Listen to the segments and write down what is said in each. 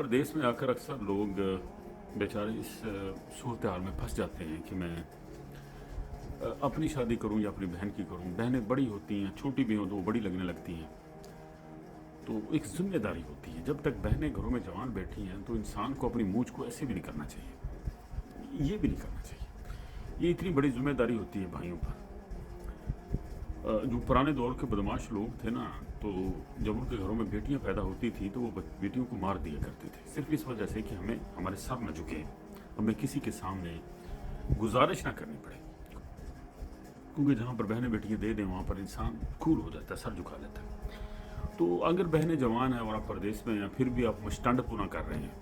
परदेश में आकर अक्सर लोग बेचारे इस सूरत हाल में फंस जाते हैं कि मैं अपनी शादी करूं या अपनी बहन की करूं। बहनें बड़ी होती हैं, छोटी भी हों तो वो बड़ी लगने लगती हैं। तो एक जिम्मेदारी होती है। जब तक बहनें घरों में जवान बैठी हैं तो इंसान को अपनी मूंछ को ऐसे भी नहीं करना चाहिए, ये भी नहीं करना चाहिए। ये इतनी बड़ी जिम्मेदारी होती है भाइयों पर। जो पुराने दौर के बदमाश लोग थे ना, तो जब उनके घरों में बेटियां पैदा होती थी तो वो बेटियों को मार दिया करते थे, सिर्फ इस वजह से कि हमें हमारे सर न झुके, हमें किसी के सामने गुजारिश ना करनी पड़े। क्योंकि जहाँ पर बहनें बेटियां दे दें वहाँ पर इंसान कूल हो जाता है, सर झुका लेता है। तो अगर बहनें जवान हैं और आप परदेश में या फिर भी आप स्टंट पूरा कर रहे हैं,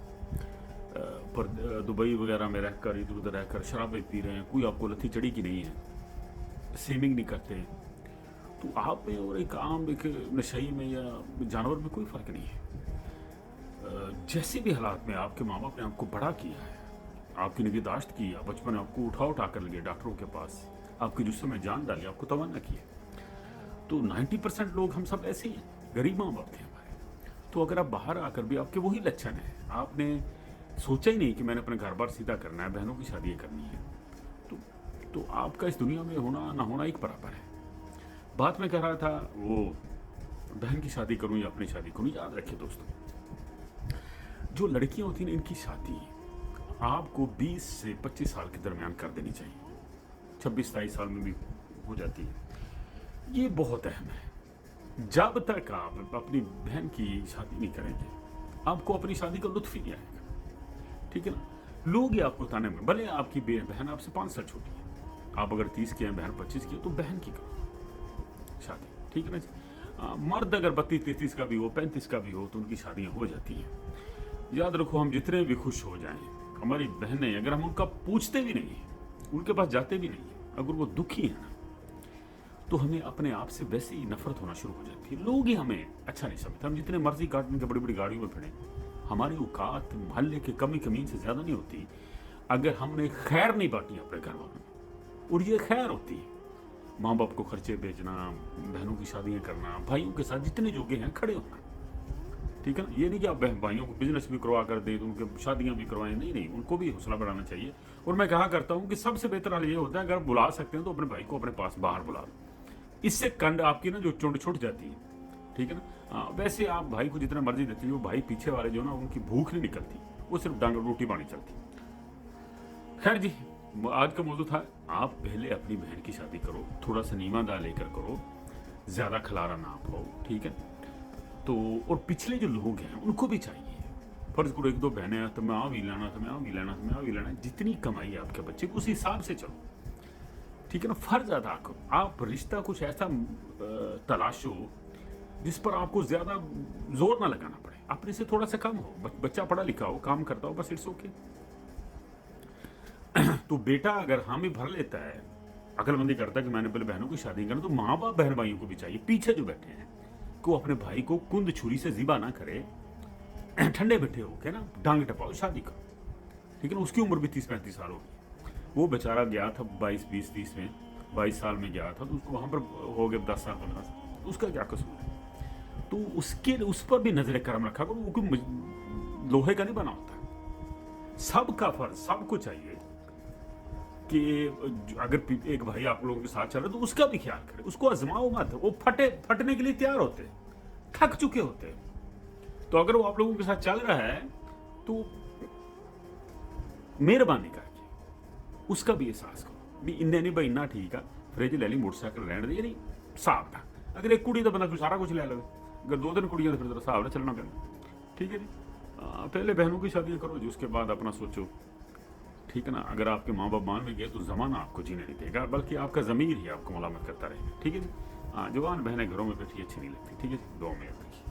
पर दुबई वगैरह में रहकर इधर उधर रहकर शराबें पी रहे हैं, कोई आपको लथी चढ़ी की नहीं है, सेविंग नहीं करते, तो आप में और एक आम एक नशई में या जानवर में कोई फ़र्क नहीं है। जैसे भी हालात में आपके माँ बाप ने आपको बड़ा किया है, आपकी निगहदाश्त की, बचपन में आपको उठा कर लगे डॉक्टरों के पास, आपके जिस्म में जान डाली, आपको तवन्ना किया, तो 90% लोग हम सब ऐसे ही हैं, गरीब माँ बाप थे हमारे। तो अगर आप बाहर आकर भी आपके वही लक्षण हैं, आपने सोचा ही नहीं कि मैंने अपने घर बार सीधा करना है, बहनों की शादी करनी है, तो आपका इस दुनिया में होना ना होना एक बराबर है। बात मैं कह रहा था वो बहन की शादी करूं या अपनी शादी करूं, याद रखिए दोस्तों, जो लड़कियां होती हैं इनकी शादी आपको 20 से 25 साल के दरमियान कर देनी चाहिए। 26-27 साल में भी हो जाती है। ये बहुत अहम है। जब तक आप अपनी बहन की शादी नहीं करेंगे आपको अपनी शादी का लुत्फ ही नहीं आएगा, ठीक है ना। लोग ही आपको ताने में, भले आपकी बहन आपसे 5 साल छोटी है, आप अगर 30 की हैं, बहन 25 की है, तो बहन की करो शादी, ठीक है ना जी। मर्द अगर 32-33 का भी हो, 35 का भी हो, तो उनकी शादियां हो जाती हैं। याद रखो, हम जितने भी खुश हो जाएं, हमारी बहनें अगर हम उनका पूछते भी नहीं, उनके पास जाते भी नहीं, अगर वो दुखी है ना, तो हमें अपने आप से वैसे ही नफरत होना शुरू हो जाती है। लोग ही हमें अच्छा नहीं समझते। हम जितने मर्जी कार्टून के बड़ी बड़ी गाड़ियों में फिरें, हमारी औकात मोहल्ले के कमी कमीन से ज़्यादा नहीं होती अगर हमने खैर नहीं बांटी अपने घर वालों में। और ये खैर होती है माँ बाप को खर्चे भेजना, बहनों की शादियाँ करना, भाइयों के साथ जितने जोगे हैं खड़े होना, ठीक है ना। ये नहीं कि आप भाइयों को बिजनेस भी करवा कर दें तो उनके शादियाँ भी करवाएं, नहीं, उनको भी हौसला बढ़ाना चाहिए। और मैं कहा करता हूँ कि सबसे बेहतर हाल ये होता है, अगर बुला सकते हैं तो अपने भाई को अपने पास बाहर बुला लो, इससे कंड आपकी ना जो चुंड छुट जाती है, ठीक है ना। वैसे आप भाई को जितना मर्जी देते हो, भाई पीछे वाले जो ना उनकी भूख नहीं निकलती, वो सिर्फ डांग रोटी पानी चलती। खैर जी, आज का मौजूद था, आप पहले अपनी बहन की शादी करो, थोड़ा सा नीमादा लेकर करो, ज़्यादा खलारा ना पाओ, ठीक है। तो और पिछले जो लोग हैं उनको भी चाहिए, फर्ज करो 1-2 बहनें हैं तो मैं आ भी लेना, तो मैं आ भी लेना, तो मैं आ भी लेना, जितनी कमाई है आपके बच्चे को उस हिसाब से चलो, ठीक है ना। फर्ज अदा करो, आप रिश्ता कुछ ऐसा तलाशो जिस पर आपको ज़्यादा जोर ना लगाना पड़े, अपने से थोड़ा सा कम हो, बच्चा पढ़ा लिखा हो, काम करता हो, बस इट्स ओके। तो बेटा अगर हामी भर लेता है, अकलमंदी करता है कि मैंने पहले बहनों की शादी करना, तो माँ बाप बहन भाइयों को भी चाहिए, पीछे जो बैठे हैं, को अपने भाई को कुंद छुरी से ज़िबा ना करे, ठंडे बैठे हो के ना डांग टपाओ, शादी करो, ठीक है ना। उसकी उम्र भी 30-35 साल होगी, वो बेचारा गया था 22-20-30 में, 22 साल में गया था, तो उसको वहाँ पर हो गए 10 साल 15 साल, तो उसका क्या कसूर है। तो उस पर भी नजर करम रखा करो, वो कोई लोहे का नहीं बना होता। सबका फर्ज सबको चाहिए कि अगर एक भाई आप लोगों के साथ चल रहे तो उसका भी ख्याल करें, उसको आजमाओ मत, वो फटने के लिए तैयार होते, थक चुके होते। तो अगर वो आप लोगों के साथ चल रहा है तो मेहरबानी करके उसका भी एहसास करो भी इन्ने नहीं भाई इन्ना ठीक है, फ्रिज ले ली, मोटरसाइकिल रहने दे, नहीं हिसाब था। अगर एक कुड़ी तो बंदा सारा कुछ ले लो, अगर 2-3 कुड़ियाँ तो फिर हिसाब ना चलना पैना, ठीक है जी। पहले बहनों की शादियाँ करो जी, उसके बाद अपना सोचो, ठीक है ना। अगर आपके माँ बाप मान भी गए तो ज़माना आपको जीने नहीं देगा, बल्कि आपका ज़मीर ही आपको मलामत करता रहेगा, ठीक है जी। जवान बहनें घरों में बैठी अच्छी नहीं लगती, ठीक है जी। दुआ में याद रखिए।